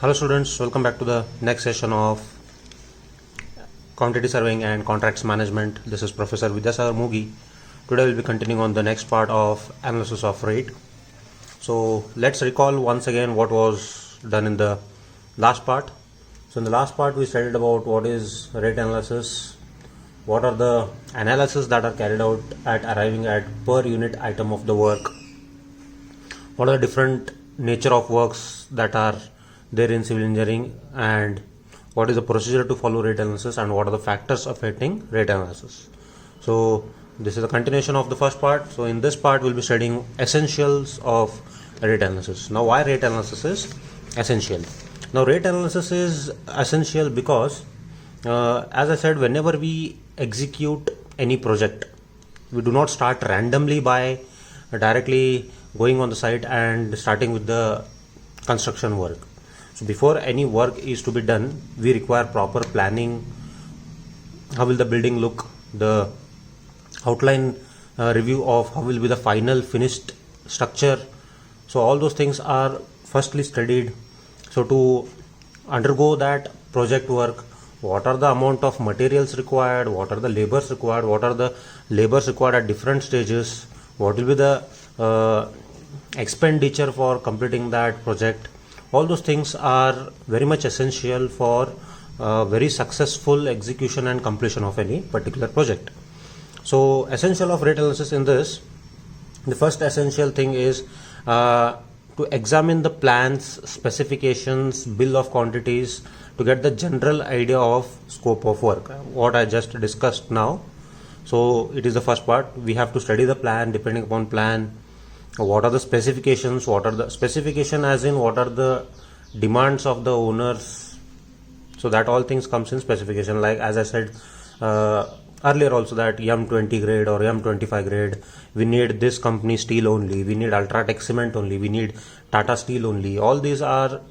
Hello students, welcome back to the next session of Quantity Surveying and Contracts Management. This is Professor Vidyasagar Mugi. Today we'll be continuing on the next part of analysis of rate. So let's recall once again what was done in the last part. So in the last part we studied about what is rate analysis, what are the analysis that are carried out at arriving at per unit item of the work, what are the different nature of works that are there in civil engineering, and what is the procedure to follow rate analysis, and what are the factors affecting rate analysis. So this is a continuation of the first part. So in this part we'll be studying essentials of rate analysis. Now why rate analysis is essential? Now rate analysis is essential because as I said, whenever we execute any project, we do not start randomly by directly going on the site and starting with the construction work. So before any work is to be done, we require proper planning. How will the building look? The outline review of how will be the final finished structure. So all those things are firstly studied. So to undergo that project work, what are the amount of materials required, what are the labors required, what are the labors required at different stages, what will be the expenditure for completing that project. All those things are very much essential for very successful execution and completion of any particular project. So essential of rate analysis in this, the first essential thing is to examine the plans, specifications, bill of quantities to get the general idea of scope of work, what I just discussed now. So it is the first part. We have to study the plan. Depending upon plan, what are the specifications, what are the specification as in what are the demands of the owners. So that all things comes in specification, like as I said earlier also, that M20 grade or M25 grade, we need this company steel only, we need Ultratech cement only, we need Tata steel only. All these are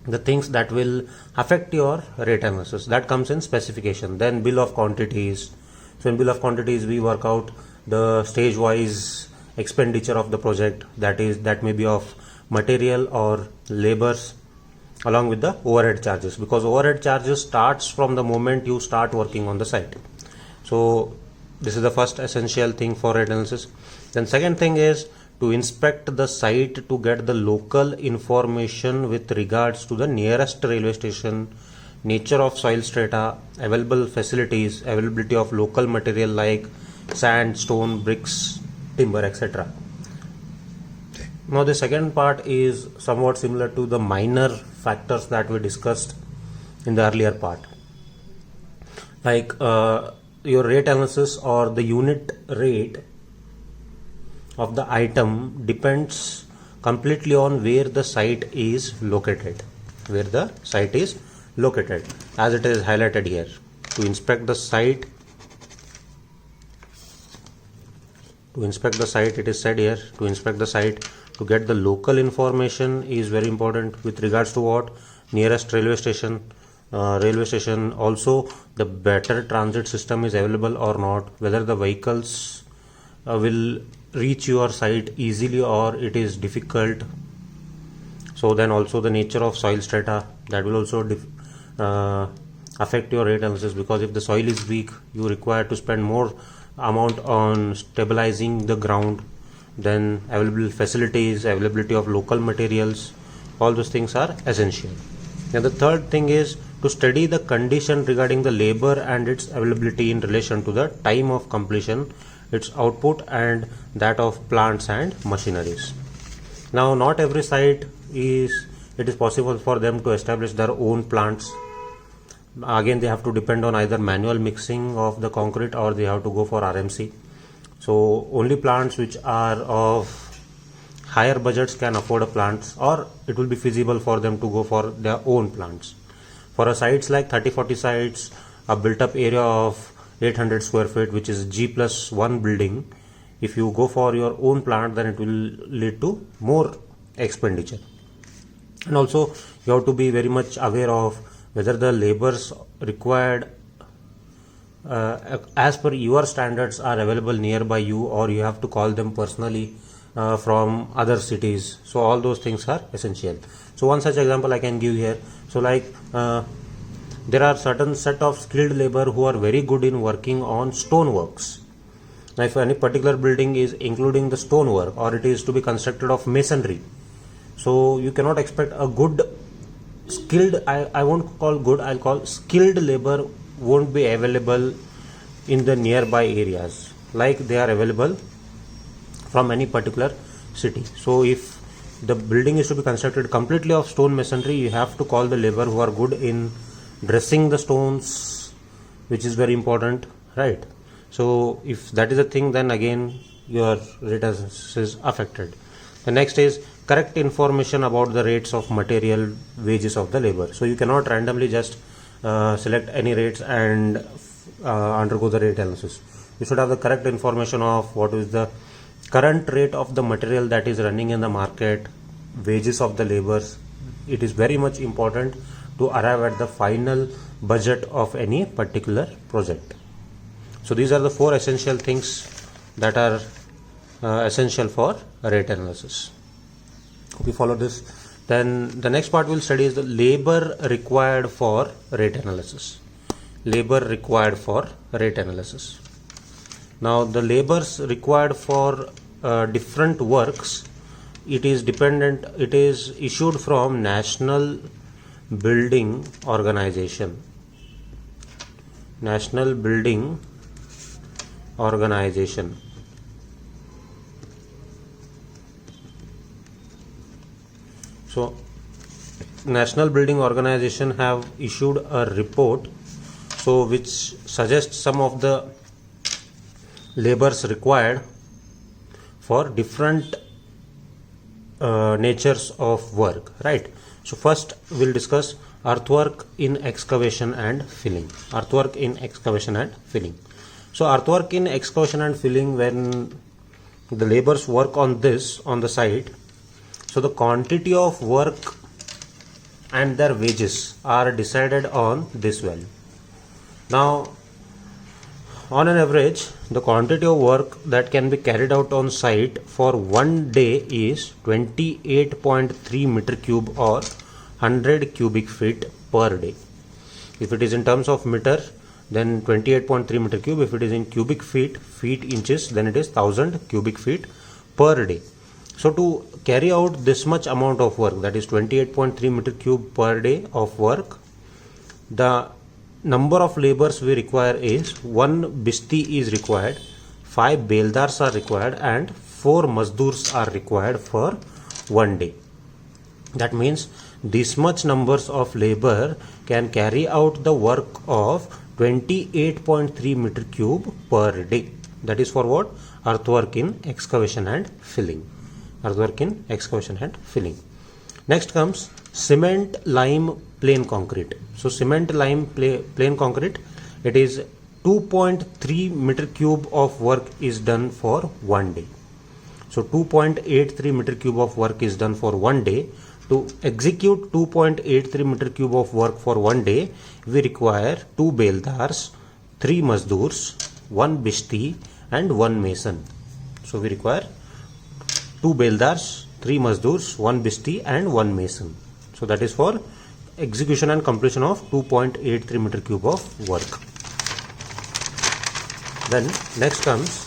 the things that will affect your rate analysis. That comes in specification. Then bill of quantities. So in bill of quantities we work out the stage wise expenditure of the project, that may be of material or labors, along with the overhead charges, because overhead charges starts from the moment you start working on the site. So this is the first essential thing for rate analysis. Then second thing is to inspect the site to get the local information with regards to the nearest railway station, nature of soil strata, available facilities, availability of local material like sand, stone, bricks, timber, etc. Now the second part is somewhat similar to the minor factors that we discussed in the earlier part, like your rate analysis or the unit rate of the item depends completely on where the site is located, as it is highlighted here. To inspect the site, it is said here, to inspect the site to get the local information is very important with regards to what? Nearest railway station, also the better transit system is available or not, whether the vehicles will reach your site easily or it is difficult. So then also the nature of soil strata, that will also affect your rate analysis, because if the soil is weak, you require to spend more amount on stabilizing the ground. Then available facilities, availability of local materials, all those things are essential. And the third thing is to study the condition regarding the labor and its availability in relation to the time of completion, its output, and that of plants and machineries. Now not every site it is possible for them to establish their own plants. Again, they have to depend on either manual mixing of the concrete or they have to go for RMC. So only plants which are of higher budgets can afford a plants, or it will be feasible for them to go for their own plants. For a sites like 30-40 sites, a built up area of 800 square feet, which is G+1 building, if you go for your own plant, then it will lead to more expenditure. And also you have to be very much aware of whether the labors required as per your standards are available nearby you, or you have to call them personally from other cities. So all those things are essential. So one such example I can give here. So like there are certain set of skilled labor who are very good in working on stone works. Now if any particular building is including the stone work, or it is to be constructed of masonry, so you cannot expect a good skilled, I won't call good, I'll call skilled labor won't be available in the nearby areas like they are available from any particular city. So if the building is to be constructed completely of stone masonry, you have to call the labor who are good in dressing the stones, which is very important, right? So if that is a thing, then again your rate is affected. The next is correct information about the rates of material, wages of the labor. So you cannot randomly just select any rates and undergo the rate analysis. You should have the correct information of what is the current rate of the material that is running in the market, wages of the laborers. It is very much important to arrive at the final budget of any particular project. So these are the 4 essential things that are essential for rate analysis. Hope you follow this. Then the next part we'll study is the labor required for rate analysis. Labor required for rate analysis. Now the labors required for different works, it is issued from National Building Organization. National Building Organization. So National Building Organization have issued a report, so which suggests some of the labors required for different natures of work, right? So first we'll discuss earthwork in excavation and filling. Earthwork in excavation and filling. So earthwork in excavation and filling, when the laborers work on this on the site, so the quantity of work and their wages are decided on this value. Now on an average, the quantity of work that can be carried out on site for one day is 28.3 meter cube or 100 cubic feet per day. If it is in terms of meter, then 28.3 meter cube. If it is in cubic feet, inches, then it is 1000 cubic feet per day. So to carry out this much amount of work, that is 28.3 meter cube per day of work, the number of laborers we require is 1 bishti is required, 5 beldars are required, and 4 mazdurs are required for one day. That means this much numbers of labor can carry out the work of 28.3 meter cube per day. That is for what? Earthwork in excavation and filling. Earthwork in excavation and filling. Next comes cement, lime, plain concrete. So cement, lime, plain concrete, it is 2.3 meter cube of work is done for one day. So 2.83 meter cube of work is done for one day. To execute 2.83 meter cube of work for one day, we require 2 beldars, 3 mazdurs, 1 bishti, and 1 mason. So we require 2 beldars, 3 mazdurs, 1 bishti, and 1 mason. So that is for execution and completion of 2.83 meter cube of work. Then next comes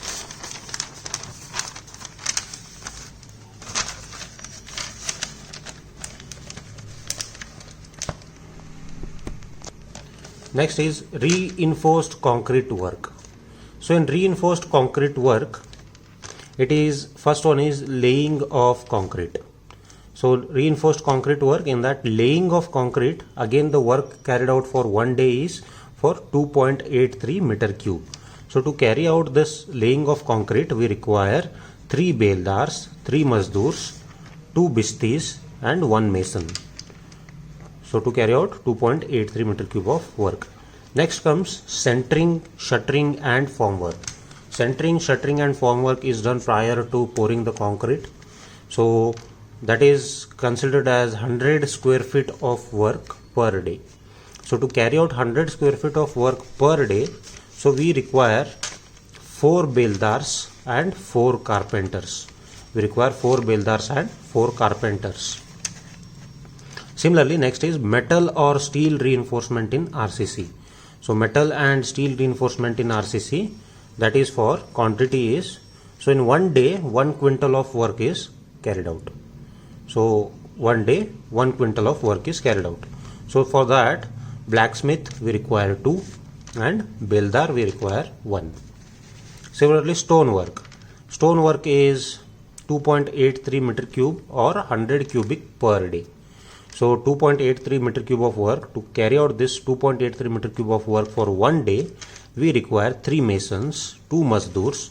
reinforced concrete work. So in reinforced concrete work, it is first one is laying of concrete. So reinforced concrete work, in that laying of concrete, again the work carried out for one day is for 2.83 meter cube. So to carry out this laying of concrete, we require 3 beldars, 3 mazdurs, 2 bishtis, and 1 mason. So to carry out 2.83 meter cube of work. Next comes centering, shuttering, and formwork. Centering, shuttering, and formwork is done prior to pouring the concrete. So that is considered as 100 square feet of work per day. So to carry out 100 square feet of work per day, so we require 4 beldars and 4 carpenters. we require 4 beldars and 4 carpenters. Similarly, next is metal or steel reinforcement in RCC. So metal and steel reinforcement in RCC, that is for quantity is, so in one day 1 quintal of work is carried out. So one day 1 quintal of work is carried out. So for that, blacksmith we require 2 and beldar we require 1. Similarly, stonework. Stonework is 2.83 meter cube or 100 cubic per day. So 2.83 meter cube of work. To carry out this 2.83 meter cube of work for one day, we require 3 masons, 2 mazdurs,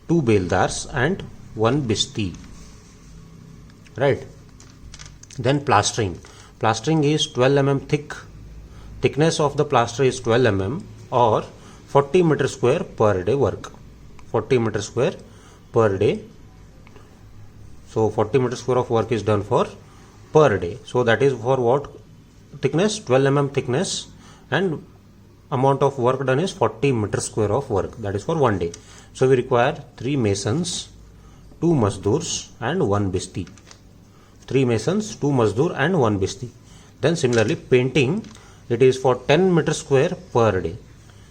2 beldars and 1 bishti. Right. Then plastering. Plastering is 12 mm thick. Thickness of the plaster is 12 mm or 40 meter square per day work. 40 meter square per day. So 40 meter square of work is done for per day. So that is for what thickness? 12 mm thickness, and amount of work done is 40 meter square of work. That is for one day. So we require 3 masons, 2 mazdurs and 1 bishti. 3 masons, 2 mazdur and 1 bishti. Then similarly, painting, it is for 10 meter square per day.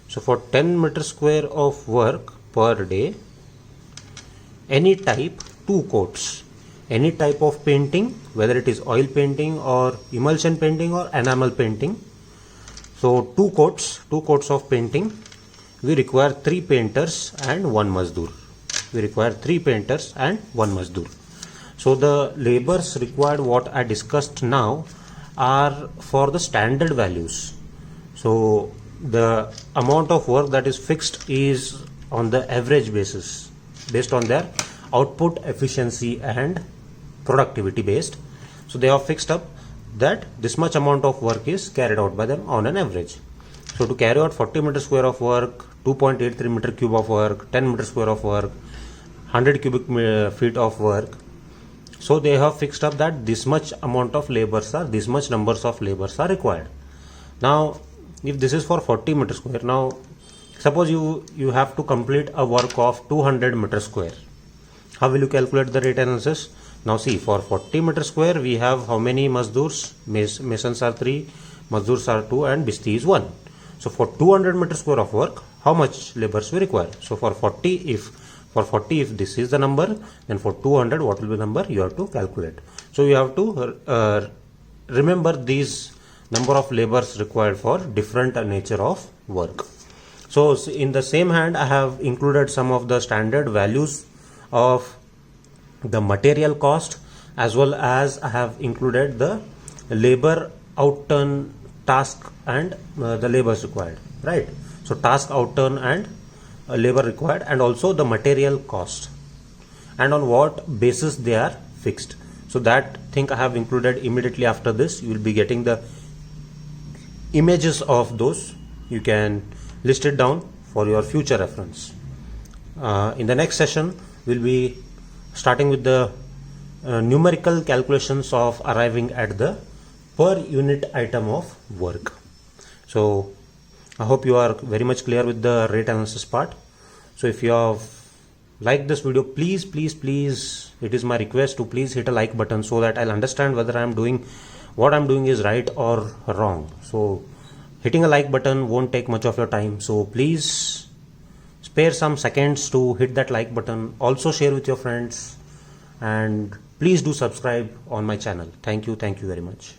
So for 10 meter square of work per day, any type, 2 coats. Any type of painting, whether it is oil painting or emulsion painting or enamel painting. So 2 coats of painting. We require 3 painters and 1 mazdur. We require 3 painters and 1 mazdur. So the labors required, what I discussed now, are for the standard values. So the amount of work that is fixed is on the average basis, based on their output efficiency and productivity based. So they have fixed up that this much amount of work is carried out by them on an average. So to carry out 40 meter square of work, 2.83 meter cube of work, 10 meter square of work, 100 cubic feet of work, so they have fixed up that this much amount of labors are, this much numbers of labors are required. Now if this is for 40 meter square, now suppose you have to complete a work of 200 meter square. How will you calculate the rate analysis? Now see, for 40 meter square we have how many mazdurs? Masons are 3, mazdurs are 2 and bishti is 1. So for 200 meter square of work, how much labors we require? So for 40, if this is the number, then for 200 what will be the number? You have to calculate. So you have to remember these number of labors required for different nature of work. So in the same hand, I have included some of the standard values of the material cost, as well as I have included the labor outturn task and the labors required, right? So task outturn and labor required, and also the material cost and on what basis they are fixed. So that thing I have included immediately after this. You will be getting the images of those. You can list it down for your future reference. In the next session, we'll be starting with the numerical calculations of arriving at the per unit item of work. So I hope you are very much clear with the rate analysis part. So if you have liked this video, please, it is my request to please hit a like button so that I'll understand whether what I'm doing is right or wrong. So hitting a like button won't take much of your time. So please spare some seconds to hit that like button. Also share with your friends, and please do subscribe on my channel. Thank you very much.